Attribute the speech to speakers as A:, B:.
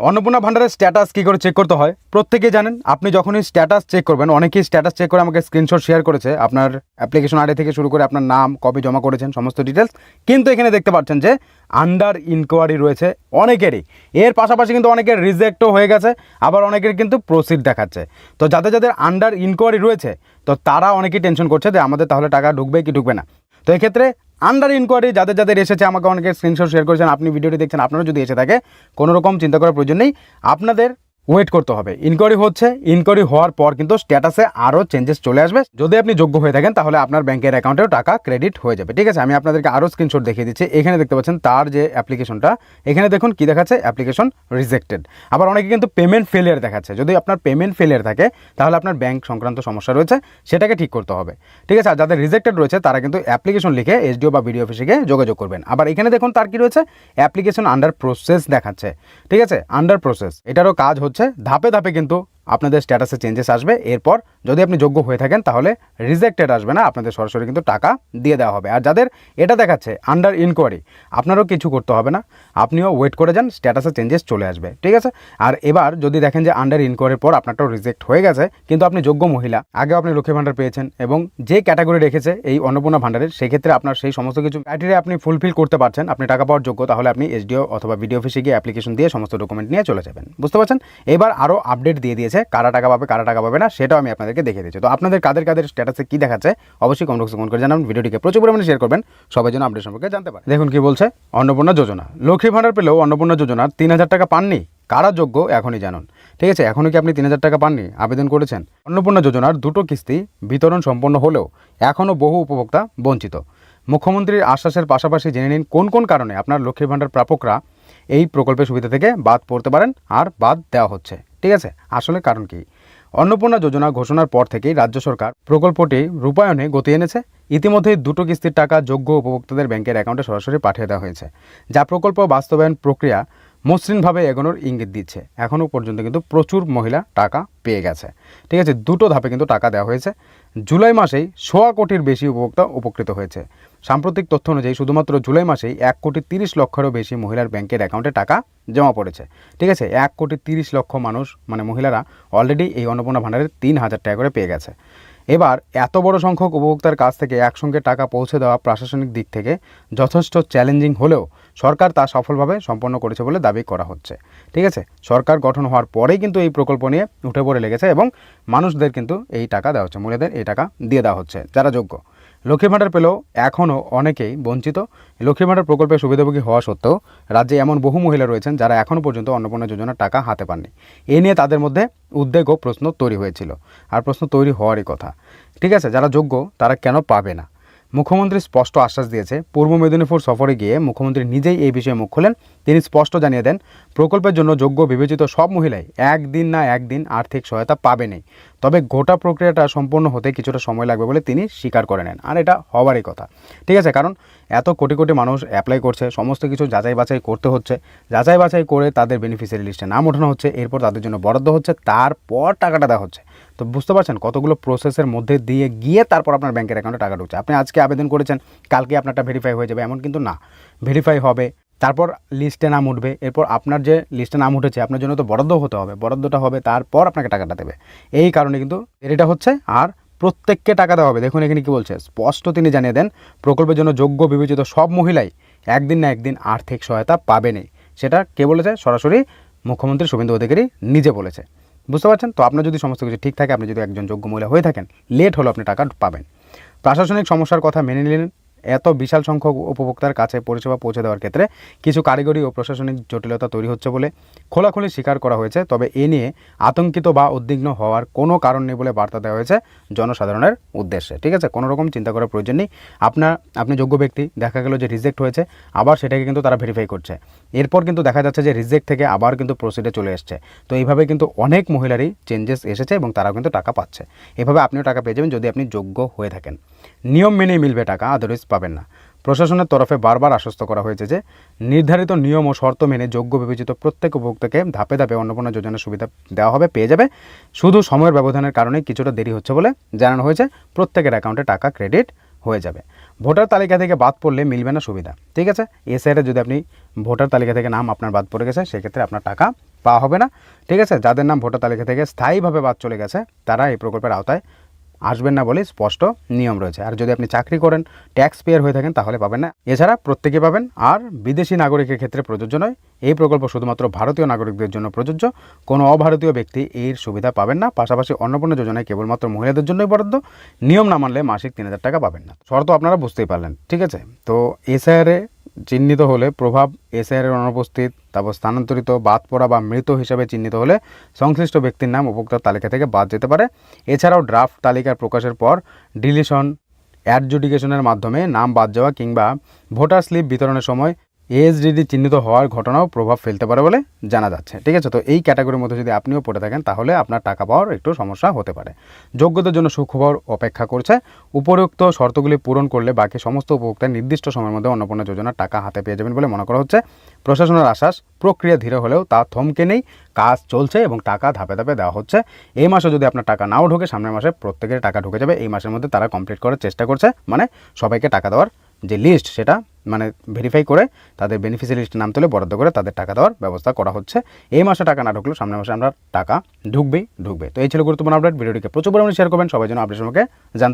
A: অন্নপূর্ণা ভান্ডারের স্ট্যাটাস কী করে চেক করতে হয় প্রত্যেকেই জানেন। আপনি যখনই স্ট্যাটাস চেক করবেন, অনেকেই স্ট্যাটাস চেক করে আমাকে স্ক্রিনশট শেয়ার করেছে, আপনার অ্যাপ্লিকেশন আইডি থেকে শুরু করে আপনার নাম, কবে জমা করেছেন, সমস্ত ডিটেলস। কিন্তু এখানে দেখতে পাচ্ছেন যে আন্ডার ইনকোয়ারি রয়েছে অনেকেরই। এর পাশাপাশি কিন্তু অনেকের রিজেক্টও হয়ে গেছে, আবার অনেকের কিন্তু প্রসিড দেখাচ্ছে। তো যাদের যাদের আন্ডার ইনকোয়ারি রয়েছে, তো তারা অনেকেই টেনশন করছে যে আমাদের তাহলে টাকা ঢুকবে কি ঢুকবে না। তো এক্ষেত্রে আন্ডার ইনকোয়ারি যাদের যাদের এসেছে, আমাকে অনেকে স্ক্রিনশট শেয়ার করেছেন, আপনি ভিডিওটি দেখছেন, আপনারা যদি এসে থাকে কোনো রকম চিন্তা করার প্রয়োজন নেই, আপনাদের ওয়েট করতে হবে। ইনকোয়ারি হচ্ছে, ইনকোয়ারি হওয়ার পর কিন্তু স্ট্যাটাসে আরও চেঞ্জেস চলে আসবে। যদি আপনি যোগ্য হয়ে থাকেন তাহলে আপনার ব্যাংকের অ্যাকাউন্টেও টাকা ক্রেডিট হয়ে যাবে। ঠিক আছে, আমি আপনাদেরকে আরও স্ক্রিনশট দেখিয়ে দিচ্ছি। এখানে দেখতে পাচ্ছেন তার যে অ্যাপ্লিকেশনটা, এখানে দেখুন কি দেখাচ্ছে, অ্যাপ্লিকেশন রিজেক্টেড। আবার অনেকে কিন্তু পেমেন্ট ফেলিয়ার দেখাচ্ছে। যদি আপনার পেমেন্ট ফেলিয়ার থাকে তাহলে আপনার ব্যাংক সংক্রান্ত সমস্যা রয়েছে, সেটাকে ঠিক করতে হবে। ঠিক আছে, আর যাদের রিজেক্টেড রয়েছে তারা কিন্তু অ্যাপ্লিকেশন লিখে এসডিও বা বিডিও অফিসে গিয়ে যোগাযোগ করবেন। আবার এখানে দেখুন তার কি রয়েছে, অ্যাপ্লিকেশন আন্ডার প্রসেস দেখাচ্ছে। ঠিক আছে, আন্ডার প্রসেস, এটারও কাজ হচ্ছে ধাপে ধাপে কিন্তু আপনাদের স্ট্যাটাসে চেঞ্জেস আসবে। এরপর যদি আপনি যোগ্য হয়ে থাকেন তাহলে রিজেক্টেড আসবে না, আপনাদের সরাসরি কিন্তু টাকা দিয়ে দেওয়া হবে। আর যাদের এটা দেখাচ্ছে আন্ডার ইনকোয়ারি, আপনারও কিছু করতে হবে না, আপনিও ওয়েট করে যান, স্ট্যাটাসে চেঞ্জেস চলে আসবে। ঠিক আছে, আর এবার যদি দেখেন যে আন্ডার ইনকোয়ারির পর আপনারটাও রিজেক্ট হয়ে গেছে, কিন্তু আপনি যোগ্য মহিলা, আগেও আপনি লক্ষ্মী ভাণ্ডার পেয়েছেন এবং যে ক্যাটাগরি রেখেছে এই অন্নপূর্ণা ভাণ্ডারের, সেক্ষেত্রে আপনার সেই সমস্ত কিছু ক্রাইটেরিয়া আপনি ফুলফিল করতে পারছেন, আপনি টাকা পাওয়ার যোগ্য, তাহলে আপনি এসডিও অথবা বিডিও অফিসে গিয়ে অ্যাপ্লিকেশন দিয়ে সমস্ত ডকুমেন্ট নিয়ে চলে যাবেন। বুঝতে পারছেন? এবার আরও আপডেট দিয়ে দিয়েছে, কারা টাকা পাবে কারা টাকা পাবে না সেটাও আমি আপনাদেরকে দেখিয়ে দিচ্ছি। তো আপনাদের কাদের কাদের স্ট্যাটাসে কী দেখাচ্ছে অবশ্যই কমেন্ট বক্সে কমেন্ট করে জানাবেন। ভিডিওটিকে প্রচুর পরিমাণে শেয়ার করবেন, সবাই যেন আপডেট সম্পর্কে জানতে পারে। দেখুন কি বলছে, অন্নপূর্ণা যোজনা, লক্ষ্মী ভাণ্ডার পেলেও অন্নপূর্ণা যোজনার 3000 টাকা পাননি, কারা যোগ্য এখনই জানুন। ঠিক আছে, এখনও কি আপনি 3000 টাকা পাননি, আবেদন করেছেন? অন্নপূর্ণা যোজনার 2টো কিস্তি বিতরণ সম্পন্ন হলেও এখনও বহু উপভোক্তা বঞ্চিত। মুখ্যমন্ত্রীর আশ্বাসের পাশাপাশি জেনে নিন কোন কোন কারণে আপনার লক্ষ্মী ভাণ্ডার প্রাপকরা এই প্রকল্পের সুবিধা থেকে বাদ পড়তে পারেন আর বাদ দেওয়া হচ্ছে। ঠিক আছে, আসলে কারণ কি? অন্নপূর্ণা যোজনা ঘোষণার পর থেকেই রাজ্য সরকার প্রকল্পটি রূপায়ণে গতি এনেছে। ইতিমধ্যেই 2টো কিস্তির টাকা যোগ্য উপভোক্তাদের ব্যাংকের অ্যাকাউন্টে সরাসরি পাঠিয়ে দেওয়া হয়েছে, যা প্রকল্প বাস্তবায়ন প্রক্রিয়া মসৃণভাবে এগোনোর ইঙ্গিত দিচ্ছে। এখনও পর্যন্ত কিন্তু প্রচুর মহিলা টাকা পেয়ে গেছে। ঠিক আছে, 2টো ধাপে কিন্তু টাকা দেওয়া হয়েছে। জুলাই মাসেই 1.25 কোটির বেশি উপভোক্তা উপকৃত হয়েছে। সাম্প্রতিক তথ্য অনুযায়ী শুধুমাত্র জুলাই মাসেই 1,30,00,000-এরও বেশি মহিলার ব্যাংকের অ্যাকাউন্টে টাকা জমা পড়েছে। ঠিক আছে, 1,30,00,000 মানুষ মানে মহিলারা অলরেডি এই অন্নপূর্ণা ভাণ্ডারের 3,000 টাকা করে পেয়ে গেছে। এবার এত বড় সংখ্যক উপভোক্তার কাছ থেকে একসঙ্গে টাকা পৌঁছে দেওয়া প্রশাসনিক দিক থেকে যথেষ্ট চ্যালেঞ্জিং হলেও সরকার তা সফলভাবে সম্পন্ন করেছে বলে দাবি করা হচ্ছে। ঠিক আছে, সরকার গঠন হওয়ার পরেই কিন্তু এই প্রকল্প নিয়ে উঠে পড়ে লেগেছে এবং মানুষদের কিন্তু এই টাকা দেওয়া হচ্ছে, মহিলাদের এই টাকা দিয়ে দেওয়া হচ্ছে যারা যোগ্য। লক্ষ্মী ভাণ্ডার পেলেও এখনও অনেকেই বঞ্চিত। লক্ষ্মী ভাণ্ডার প্রকল্পের সুবিধাভোগী হওয়া সত্ত্বেও রাজ্যে এমন বহু মহিলা রয়েছেন যারা এখনও পর্যন্ত অন্নপূর্ণা যোজনার টাকা হাতে পাননি। এ নিয়ে তাদের মধ্যে উদ্বেগ ও প্রশ্ন তৈরি হয়েছিল, আর প্রশ্ন তৈরি হওয়ারই কথা। ঠিক আছে, যারা যোগ্য তারা কেন পাবে না? মুখ্যমন্ত্রী স্পষ্ট আশ্বাস দিয়েছে। পূর্ব মেদিনীপুর সফরে গিয়ে মুখ্যমন্ত্রী নিজেই এই বিষয়ে মুখ খোলেন। তিনি স্পষ্ট জানিয়ে দেন, প্রকল্পের জন্য যোগ্য বিবেচিত সব মহিলাই একদিন না একদিন আর্থিক সহায়তা পাবেনই, তবে গোটা প্রক্রিয়াটা সম্পূর্ণ হতে কিছুটা সময় লাগবে বলে তিনি স্বীকার করে নেন। আর এটা হওয়ারই কথা। ঠিক আছে, কারণ এত কোটি কোটি মানুষ অ্যাপ্লাই করছে, সমস্ত কিছু যাচাই বাছাই করতে হচ্ছে, যাচাই বাছাই করে তাদের বেনিফিশিয়ারি লিস্টে নাম ওঠানো হচ্ছে, এরপর তাদের জন্য বরাদ্দ হচ্ছে, তারপর টাকাটা দেওয়া হচ্ছে। তো বুঝতে পারছেন কতগুলো প্রসেসের মধ্যে দিয়ে গিয়ে তারপর আপনার ব্যাংকের অ্যাকাউন্টে টাকা ঢুকছে। আপনি আজকে আবেদন করেছেন, কালকে আপনারটা ভেরিফাই হয়ে যাবে এমন কিন্তু না। ভেরিফাই হবে, তারপর লিস্টে নাম উঠবে, এরপর আপনার যে লিস্টে নাম উঠেছে আপনার জন্য তো বরাদ্দ হতে হবে, বরাদ্দটা হবে, তারপর আপনাকে টাকাটা দেবে। এই কারণে কিন্তু এটা হচ্ছে। আর প্রত্যেককে টাকা দেওয়া হবে। দেখুন এখানে কী বলছে, স্পষ্ট তিনি জানিয়ে দেন, প্রকল্পের জন্য যোগ্য বিবেচিত সব মহিলাই একদিন না একদিন আর্থিক সহায়তা পাবেনই। সেটা কে বলেছে? সরাসরি মুখ্যমন্ত্রী শুভেন্দু অধিকারী নিজে বলেছে। বুঝতে পারছেন? তো আপনার যদি সমস্ত কিছু ঠিক থাকে, আপনি যদি একজন যোগ্য মহিলা হয়ে থাকেন, লেট হলো আপনি টাকা পাবেন। প্রশাসনিক সমস্যার কথা মেনে নিলেন। এত বিশাল সংখ্যক উপভোক্তার কাছে পরিষেবা পৌঁছে দেওয়ার ক্ষেত্রে কিছু কারিগরি ও প্রশাসনিক জটিলতা তৈরি হচ্ছে বলে খোলাখুলি স্বীকার করা হয়েছে। তবে এ নিয়ে আতঙ্কিত বা উদ্বিগ্ন হওয়ার কোনো কারণ নেই বলে বার্তা দেওয়া হয়েছে জনসাধারণের উদ্দেশ্যে। ঠিক আছে, কোনো রকম চিন্তা করার প্রয়োজন নেই। আপনি যোগ্য ব্যক্তি, দেখা গেল যে রিজেক্ট হয়েছে, আবার সেটাকে কিন্তু তারা ভেরিফাই করছে, এরপর কিন্তু দেখা যাচ্ছে যে রিজেক্ট থেকে আবার কিন্তু প্রসিডে চলে এসছে। তো এইভাবে কিন্তু অনেক মহিলারই চেঞ্জেস এসেছে এবং তারাও কিন্তু টাকা পাচ্ছে। এভাবে আপনিও টাকা পেয়ে যাবেন যদি আপনি যোগ্য হয়ে থাকেন। নিয়ম মেনেই মিলবে টাকা, আদারওয়াইজ পাবেন না। প্রশাসনের তরফে বারবার আশ্বস্ত করা হয়েছে যে নির্ধারিত নিয়ম ও শর্ত মেনে যোগ্য বিবেচিত প্রত্যেক উপভোক্তাকে ধাপে ধাপে অন্নপূর্ণা যোজনার সুবিধা দেওয়া হবে, পেয়ে যাবে। শুধু সময়ের ব্যবধানের কারণে কিছুটা দেরি হচ্ছে বলে জানানো হয়েছে। প্রত্যেকের অ্যাকাউন্টে টাকা ক্রেডিট হয়ে যাবে। ভোটার তালিকা থেকে বাদ পড়লে মিলবে না সুবিধা। ঠিক আছে, এসআইআরে যদি আপনি ভোটার তালিকা থেকে নাম আপনার বাদ পড়ে গেছে, সেক্ষেত্রে আপনার টাকা পাওয়া হবে না। ঠিক আছে, যাদের নাম ভোটার তালিকা থেকে স্থায়ীভাবে বাদ চলে গেছে তারা এই প্রকল্পের আওতায় আসবেন না বলে স্পষ্ট নিয়ম রয়েছে। আর যদি আপনি চাকরি করেন, ট্যাক্স পেয়ার হয়ে থাকেন তাহলে পাবেন না। এছাড়া প্রত্যেকে পাবেন। আর বিদেশি নাগরিকের ক্ষেত্রে প্রযোজ্য নয়। এই প্রকল্প শুধুমাত্র ভারতীয় নাগরিকদের জন্য প্রযোজ্য, কোনো অভারতীয় ব্যক্তি এর সুবিধা পাবেন না। পাশাপাশি অন্নপূর্ণা যোজনায় কেবলমাত্র মহিলাদের জন্যই বরাদ্দ, নিয়ম না মানলে মাসিক 3,000 টাকা পাবেন না। শর্ত আপনারা বুঝতেই পারলেন। ঠিক আছে, তো এসআইআরে চিহ্নিত হলে প্রভাব, এসআইআরের অনুপস্থিত, তারপর স্থানান্তরিত, বাদ পড়া বা মৃত হিসাবে চিহ্নিত হলে সংশ্লিষ্ট ব্যক্তির নাম উপভোক্তার তালিকা থেকে বাদ যেতে পারে। এছাড়াও ড্রাফট তালিকার প্রকাশের পর ডিলিশন, অ্যাডজুডিকেশনের মাধ্যমে নাম বাদ যাওয়া কিংবা ভোটার স্লিপ বিতরণের সময় এএসডিডি চিহ্নিত হওয়ার ঘটনাও প্রভাব ফেলতে পারে বলে জানা যাচ্ছে। ঠিক আছে, তো এই ক্যাটাগরির মধ্যে যদি আপনিও পড়ে থাকেন তাহলে আপনার টাকা পাওয়ার একটু সমস্যা হতে পারে। যোগ্যতার জন্য সুখবর অপেক্ষা করছে। উপরোক্ত শর্তগুলি পূরণ করলে বাকি সমস্ত উপভোক্তা নির্দিষ্ট সময়ের মধ্যে অন্নপূর্ণা যোজনার টাকা হাতে পেয়ে যাবেন বলে মনে করা হচ্ছে। প্রশাসনের আশ্বাস, প্রক্রিয়া ধীরে হলেও তা থমকে নেই, কাজ চলছে এবং টাকা ধাপে ধাপে দেওয়া হচ্ছে। এই মাসে যদি আপনার টাকা নাও ঢোকে, সামনের মাসে প্রত্যেকের টাকা ঢুকে যাবে। এই মাসের মধ্যে তারা কমপ্লিট করার চেষ্টা করছে, মানে সবাইকে টাকা দেওয়ার যে লিস্ট সেটা মানে ভেরিফাই করে তাদের বেনিফিশিয়ারি লিস্টে নাম তুলে বরাদ্দ করে তাদের টাকা দেওয়ার ব্যবস্থা করা হচ্ছে। এই মাসে টাকা না ঢুকলেও সামনের মাসে আমরা টাকা ঢুকবে। তো এই ছিল গুরুত্বপূর্ণ আপডেট। ভিডিওটিকে প্রচুর পরিমাণে শেয়ার করবেন, সবাই যেন আপডেট সম্পর্কে জানতে